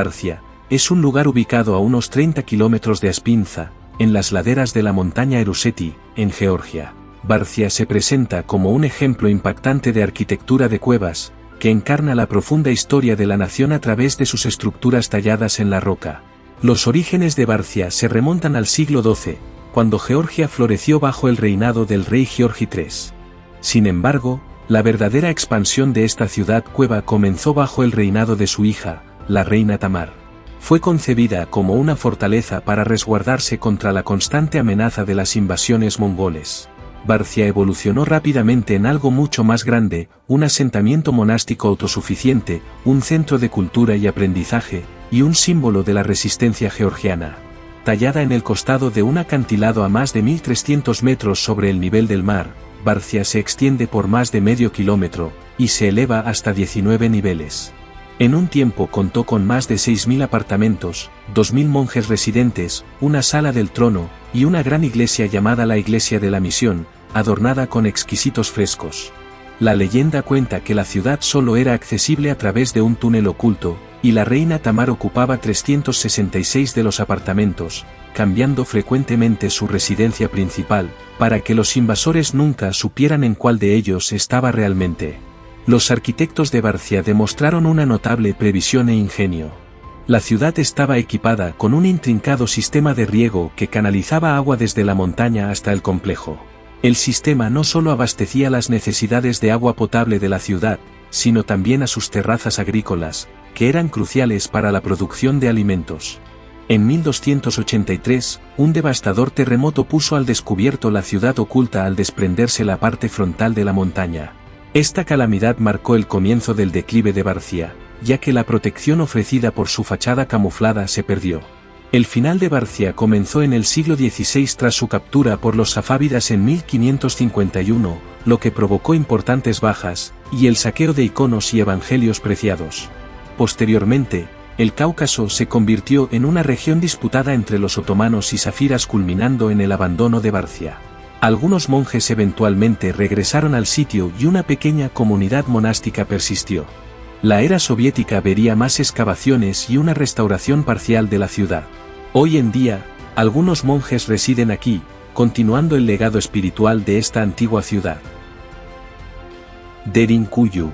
Barcia es un lugar ubicado a unos 30 kilómetros de Aspinza, en las laderas de la montaña Eruseti, en Georgia. Barcia se presenta como un ejemplo impactante de arquitectura de cuevas, que encarna la profunda historia de la nación a través de sus estructuras talladas en la roca. Los orígenes de Barcia se remontan al siglo XII, cuando Georgia floreció bajo el reinado del rey Giorgi III. Sin embargo, la verdadera expansión de esta ciudad-cueva comenzó bajo el reinado de su hija, la reina Tamar. Fue concebida como una fortaleza para resguardarse contra la constante amenaza de las invasiones mongoles. Barcia evolucionó rápidamente en algo mucho más grande, un asentamiento monástico autosuficiente, un centro de cultura y aprendizaje, y un símbolo de la resistencia georgiana. Tallada en el costado de un acantilado a más de 1300 metros sobre el nivel del mar, Barcia se extiende por más de medio kilómetro, y se eleva hasta 19 niveles. En un tiempo contó con más de 6.000 apartamentos, 2.000 monjes residentes, una sala del trono, y una gran iglesia llamada la Iglesia de la Misión, adornada con exquisitos frescos. La leyenda cuenta que la ciudad solo era accesible a través de un túnel oculto, y la reina Tamar ocupaba 366 de los apartamentos, cambiando frecuentemente su residencia principal, para que los invasores nunca supieran en cuál de ellos estaba realmente. Los arquitectos de Barcia demostraron una notable previsión e ingenio. La ciudad estaba equipada con un intrincado sistema de riego que canalizaba agua desde la montaña hasta el complejo. El sistema no solo abastecía las necesidades de agua potable de la ciudad, sino también a sus terrazas agrícolas, que eran cruciales para la producción de alimentos. En 1283, un devastador terremoto puso al descubierto la ciudad oculta al desprenderse la parte frontal de la montaña. Esta calamidad marcó el comienzo del declive de Barcia, ya que la protección ofrecida por su fachada camuflada se perdió. El final de Barcia comenzó en el siglo XVI tras su captura por los safávidas en 1551, lo que provocó importantes bajas, y el saqueo de iconos y evangelios preciados. Posteriormente, el Cáucaso se convirtió en una región disputada entre los otomanos y safíras, culminando en el abandono de Barcia. Algunos monjes eventualmente regresaron al sitio y una pequeña comunidad monástica persistió. La era soviética vería más excavaciones y una restauración parcial de la ciudad. Hoy en día, algunos monjes residen aquí, continuando el legado espiritual de esta antigua ciudad. Derinkuyu.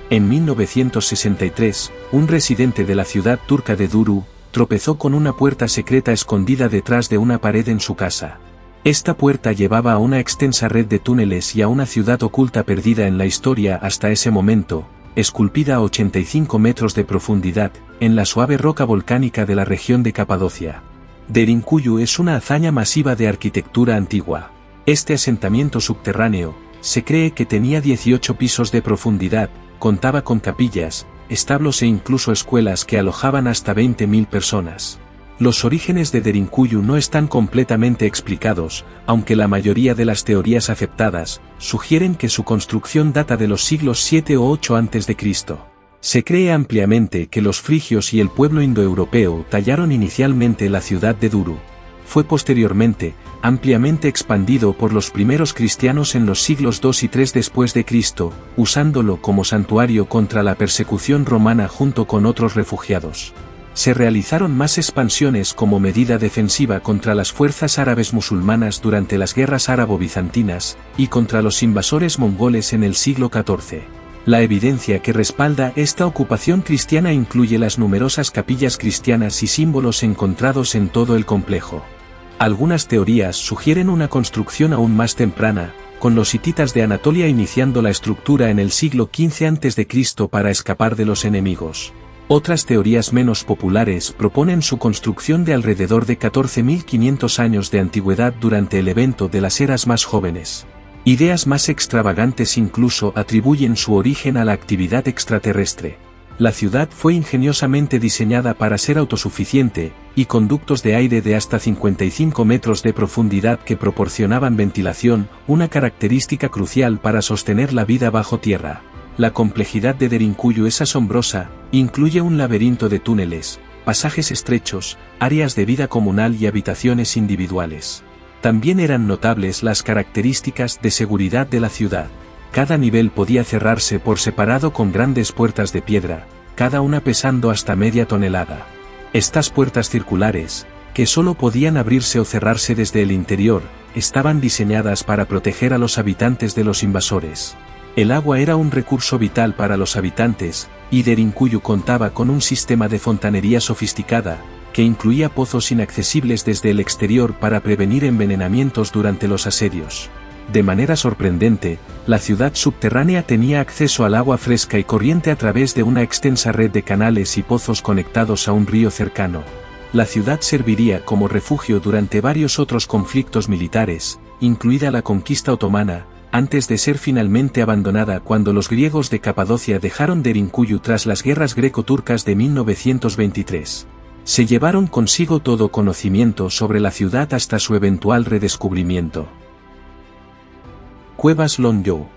En 1963, un residente de la ciudad turca de Duru, tropezó con una puerta secreta escondida detrás de una pared en su casa. Esta puerta llevaba a una extensa red de túneles y a una ciudad oculta perdida en la historia hasta ese momento, esculpida a 85 metros de profundidad, en la suave roca volcánica de la región de Capadocia. Derinkuyu es una hazaña masiva de arquitectura antigua. Este asentamiento subterráneo, se cree que tenía 18 pisos de profundidad, contaba con capillas, establos e incluso escuelas que alojaban hasta 20.000 personas. Los orígenes de Derinkuyu no están completamente explicados, aunque la mayoría de las teorías aceptadas sugieren que su construcción data de los siglos 7 o 8 a.C. Se cree ampliamente que los frigios y el pueblo indoeuropeo tallaron inicialmente la ciudad de Duru. Fue posteriormente ampliamente expandido por los primeros cristianos en los siglos 2 y 3 después de Cristo, usándolo como santuario contra la persecución romana junto con otros refugiados. Se realizaron más expansiones como medida defensiva contra las fuerzas árabes musulmanas durante las guerras árabo-bizantinas, y contra los invasores mongoles en el siglo XIV. La evidencia que respalda esta ocupación cristiana incluye las numerosas capillas cristianas y símbolos encontrados en todo el complejo. Algunas teorías sugieren una construcción aún más temprana, con los hititas de Anatolia iniciando la estructura en el siglo XV a.C. para escapar de los enemigos. Otras teorías menos populares proponen su construcción de alrededor de 14.500 años de antigüedad durante el evento de las eras más jóvenes. Ideas más extravagantes incluso atribuyen su origen a la actividad extraterrestre. La ciudad fue ingeniosamente diseñada para ser autosuficiente, y conductos de aire de hasta 55 metros de profundidad que proporcionaban ventilación, una característica crucial para sostener la vida bajo tierra. La complejidad de Derinkuyu es asombrosa, incluye un laberinto de túneles, pasajes estrechos, áreas de vida comunal y habitaciones individuales. También eran notables las características de seguridad de la ciudad. Cada nivel podía cerrarse por separado con grandes puertas de piedra, cada una pesando hasta media tonelada. Estas puertas circulares, que solo podían abrirse o cerrarse desde el interior, estaban diseñadas para proteger a los habitantes de los invasores. El agua era un recurso vital para los habitantes, y Derinkuyu contaba con un sistema de fontanería sofisticada, que incluía pozos inaccesibles desde el exterior para prevenir envenenamientos durante los asedios. De manera sorprendente, la ciudad subterránea tenía acceso al agua fresca y corriente a través de una extensa red de canales y pozos conectados a un río cercano. La ciudad serviría como refugio durante varios otros conflictos militares, incluida la conquista otomana, antes de ser finalmente abandonada cuando los griegos de Capadocia dejaron Derinkuyu tras las guerras greco-turcas de 1923. Se llevaron consigo todo conocimiento sobre la ciudad hasta su eventual redescubrimiento. Cuevas Longyou.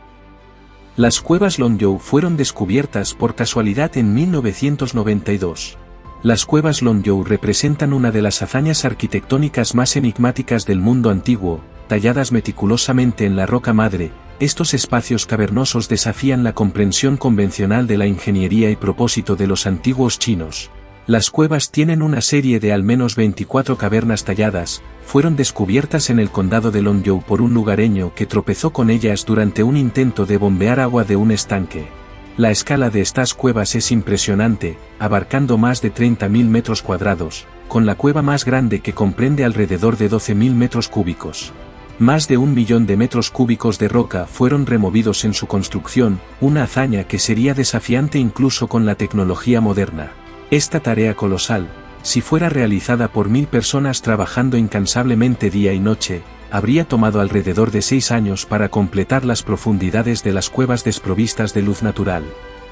Las cuevas Longyou fueron descubiertas por casualidad en 1992. Las cuevas Longyou representan una de las hazañas arquitectónicas más enigmáticas del mundo antiguo, talladas meticulosamente en la roca madre. Estos espacios cavernosos desafían la comprensión convencional de la ingeniería y propósito de los antiguos chinos. Las cuevas tienen una serie de al menos 24 cavernas talladas, fueron descubiertas en el condado de Longyou por un lugareño que tropezó con ellas durante un intento de bombear agua de un estanque. La escala de estas cuevas es impresionante, abarcando más de 30.000 metros cuadrados, con la cueva más grande que comprende alrededor de 12.000 metros cúbicos. Más de 1 millón de metros cúbicos de roca fueron removidos en su construcción, una hazaña que sería desafiante incluso con la tecnología moderna. Esta tarea colosal, si fuera realizada por 1000 personas trabajando incansablemente día y noche, habría tomado alrededor de 6 años para completar las profundidades de las cuevas desprovistas de luz natural.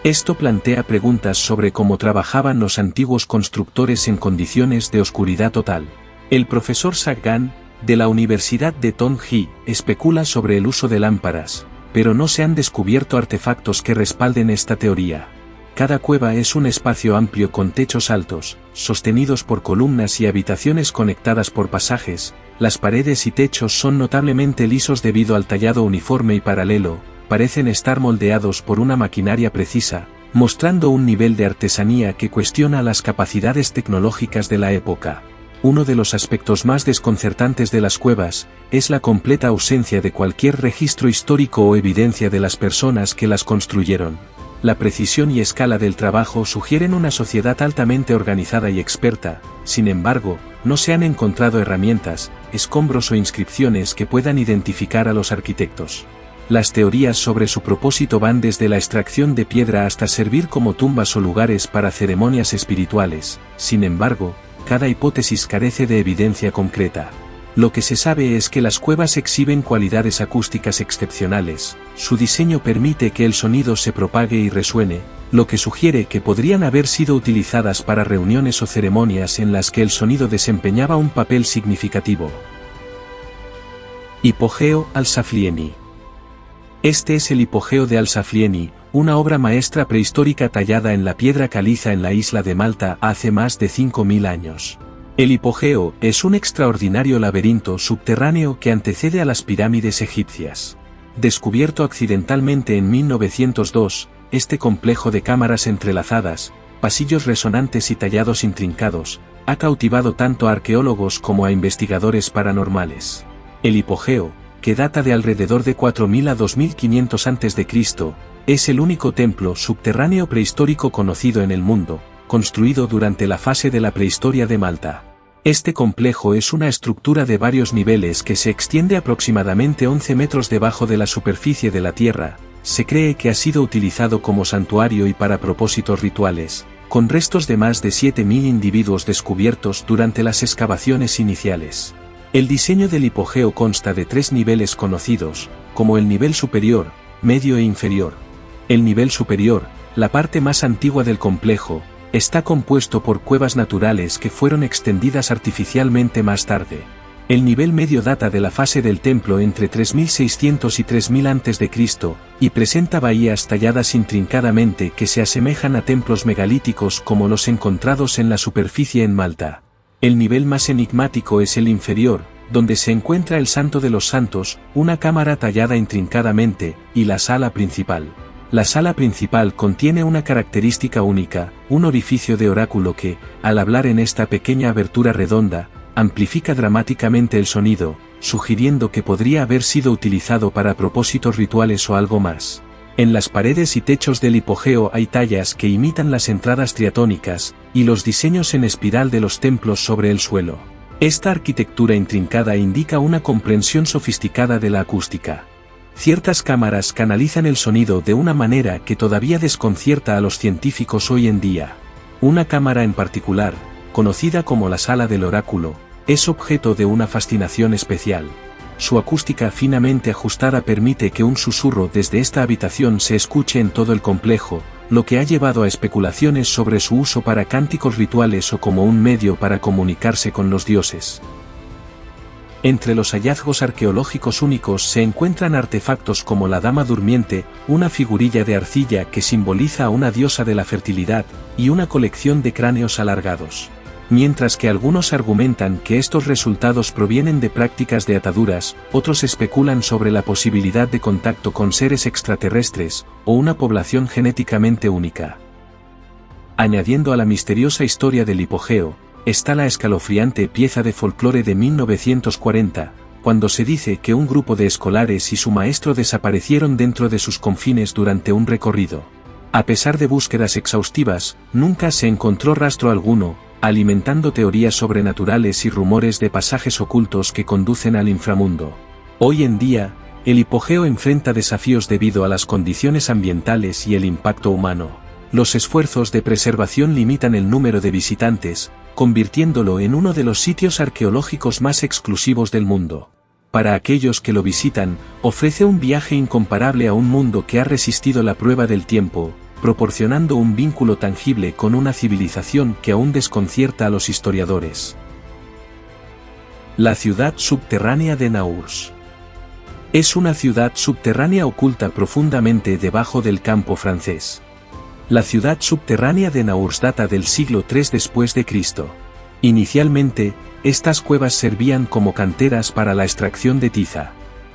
Esto plantea preguntas sobre cómo trabajaban los antiguos constructores en condiciones de oscuridad total. El profesor Sagan, de la Universidad de Tongji, especula sobre el uso de lámparas, pero no se han descubierto artefactos que respalden esta teoría. Cada cueva es un espacio amplio con techos altos, sostenidos por columnas y habitaciones conectadas por pasajes. Las paredes y techos son notablemente lisos debido al tallado uniforme y paralelo, parecen estar moldeados por una maquinaria precisa, mostrando un nivel de artesanía que cuestiona las capacidades tecnológicas de la época. Uno de los aspectos más desconcertantes de las cuevas, es la completa ausencia de cualquier registro histórico o evidencia de las personas que las construyeron. La precisión y escala del trabajo sugieren una sociedad altamente organizada y experta, sin embargo, no se han encontrado herramientas, escombros o inscripciones que puedan identificar a los arquitectos. Las teorías sobre su propósito van desde la extracción de piedra hasta servir como tumbas o lugares para ceremonias espirituales. Sin embargo, cada hipótesis carece de evidencia concreta. Lo que se sabe es que las cuevas exhiben cualidades acústicas excepcionales, su diseño permite que el sonido se propague y resuene, lo que sugiere que podrían haber sido utilizadas para reuniones o ceremonias en las que el sonido desempeñaba un papel significativo. Hipogeo Al-Saflieni. Este es el hipogeo de Al-Saflieni, una obra maestra prehistórica tallada en la piedra caliza en la isla de Malta hace más de 5000 años. El hipogeo es un extraordinario laberinto subterráneo que antecede a las pirámides egipcias. Descubierto accidentalmente en 1902, este complejo de cámaras entrelazadas, pasillos resonantes y tallados intrincados, ha cautivado tanto a arqueólogos como a investigadores paranormales. El hipogeo, que data de alrededor de 4000 a 2500 a.C., es el único templo subterráneo prehistórico conocido en el mundo, construido durante la fase de la prehistoria de Malta. Este complejo es una estructura de varios niveles que se extiende aproximadamente 11 metros debajo de la superficie de la Tierra. Se cree que ha sido utilizado como santuario y para propósitos rituales, con restos de más de 7000 individuos descubiertos durante las excavaciones iniciales. El diseño del hipogeo consta de 3 niveles conocidos, como el nivel superior, medio e inferior. El nivel superior, la parte más antigua del complejo, está compuesto por cuevas naturales que fueron extendidas artificialmente más tarde. El nivel medio data de la fase del templo entre 3600 y 3000 a.C., y presenta bahías talladas intrincadamente que se asemejan a templos megalíticos como los encontrados en la superficie en Malta. El nivel más enigmático es el inferior, donde se encuentra el Santo de los Santos, una cámara tallada intrincadamente, y la sala principal. La sala principal contiene una característica única, un orificio de oráculo que, al hablar en esta pequeña abertura redonda, amplifica dramáticamente el sonido, sugiriendo que podría haber sido utilizado para propósitos rituales o algo más. En las paredes y techos del hipogeo hay tallas que imitan las entradas triatónicas, y los diseños en espiral de los templos sobre el suelo. Esta arquitectura intrincada indica una comprensión sofisticada de la acústica. Ciertas cámaras canalizan el sonido de una manera que todavía desconcierta a los científicos hoy en día. Una cámara en particular, conocida como la Sala del Oráculo, es objeto de una fascinación especial. Su acústica finamente ajustada permite que un susurro desde esta habitación se escuche en todo el complejo, lo que ha llevado a especulaciones sobre su uso para cánticos rituales o como un medio para comunicarse con los dioses. Entre los hallazgos arqueológicos únicos se encuentran artefactos como la Dama Durmiente, una figurilla de arcilla que simboliza a una diosa de la fertilidad, y una colección de cráneos alargados. Mientras que algunos argumentan que estos resultados provienen de prácticas de ataduras, otros especulan sobre la posibilidad de contacto con seres extraterrestres, o una población genéticamente única. Añadiendo a la misteriosa historia del hipogeo, está la escalofriante pieza de folclore de 1940, cuando se dice que un grupo de escolares y su maestro desaparecieron dentro de sus confines durante un recorrido. A pesar de búsquedas exhaustivas, nunca se encontró rastro alguno, alimentando teorías sobrenaturales y rumores de pasajes ocultos que conducen al inframundo. Hoy en día, el hipogeo enfrenta desafíos debido a las condiciones ambientales y el impacto humano. Los esfuerzos de preservación limitan el número de visitantes, convirtiéndolo en uno de los sitios arqueológicos más exclusivos del mundo. Para aquellos que lo visitan, ofrece un viaje incomparable a un mundo que ha resistido la prueba del tiempo, proporcionando un vínculo tangible con una civilización que aún desconcierta a los historiadores. La ciudad subterránea de Naurs. Es una ciudad subterránea oculta profundamente debajo del campo francés. La ciudad subterránea de Naurs data del siglo III después de Cristo. Inicialmente, estas cuevas servían como canteras para la extracción de tiza.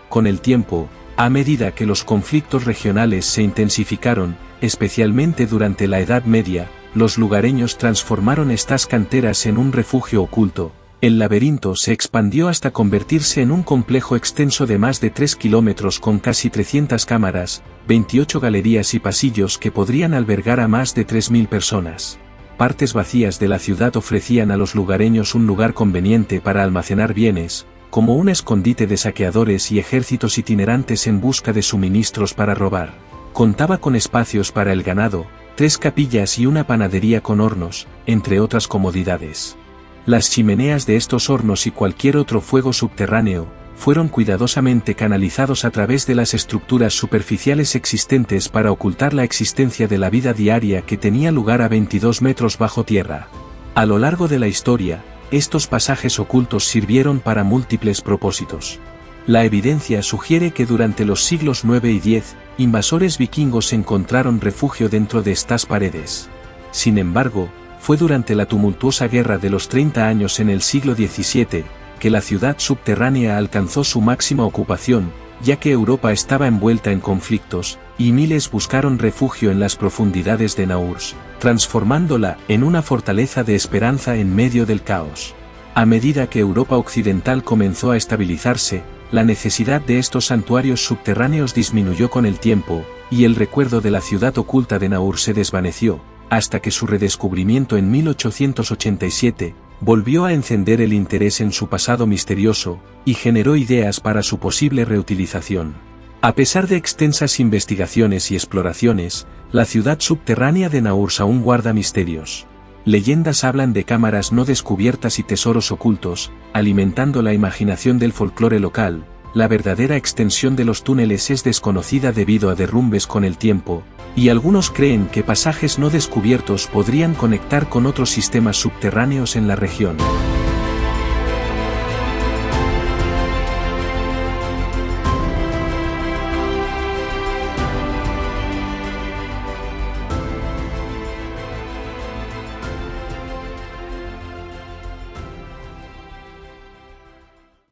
Con el tiempo, a medida que los conflictos regionales se intensificaron, especialmente durante la Edad Media, los lugareños transformaron estas canteras en un refugio oculto. El laberinto se expandió hasta convertirse en un complejo extenso de más de 3 kilómetros con casi 300 cámaras, 28 galerías y pasillos que podrían albergar a más de 3.000 personas. Partes vacías de la ciudad ofrecían a los lugareños un lugar conveniente para almacenar bienes, como un escondite de saqueadores y ejércitos itinerantes en busca de suministros para robar. Contaba con espacios para el ganado, 3 capillas y una panadería con hornos, entre otras comodidades. Las chimeneas de estos hornos y cualquier otro fuego subterráneo, fueron cuidadosamente canalizados a través de las estructuras superficiales existentes para ocultar la existencia de la vida diaria que tenía lugar a 22 metros bajo tierra. A lo largo de la historia, estos pasajes ocultos sirvieron para múltiples propósitos. La evidencia sugiere que durante los siglos IX y X, invasores vikingos encontraron refugio dentro de estas paredes. Sin embargo, fue durante la tumultuosa Guerra de los 30 años en el siglo XVII, que la ciudad subterránea alcanzó su máxima ocupación, ya que Europa estaba envuelta en conflictos, y miles buscaron refugio en las profundidades de Naurs, transformándola en una fortaleza de esperanza en medio del caos. A medida que Europa occidental comenzó a estabilizarse, la necesidad de estos santuarios subterráneos disminuyó con el tiempo, y el recuerdo de la ciudad oculta de Naurs se desvaneció, hasta que su redescubrimiento en 1887, volvió a encender el interés en su pasado misterioso, y generó ideas para su posible reutilización. A pesar de extensas investigaciones y exploraciones, la ciudad subterránea de Naurs aún guarda misterios. Leyendas hablan de cámaras no descubiertas y tesoros ocultos, alimentando la imaginación del folclore local. La verdadera extensión de los túneles es desconocida debido a derrumbes con el tiempo, y algunos creen que pasajes no descubiertos podrían conectar con otros sistemas subterráneos en la región.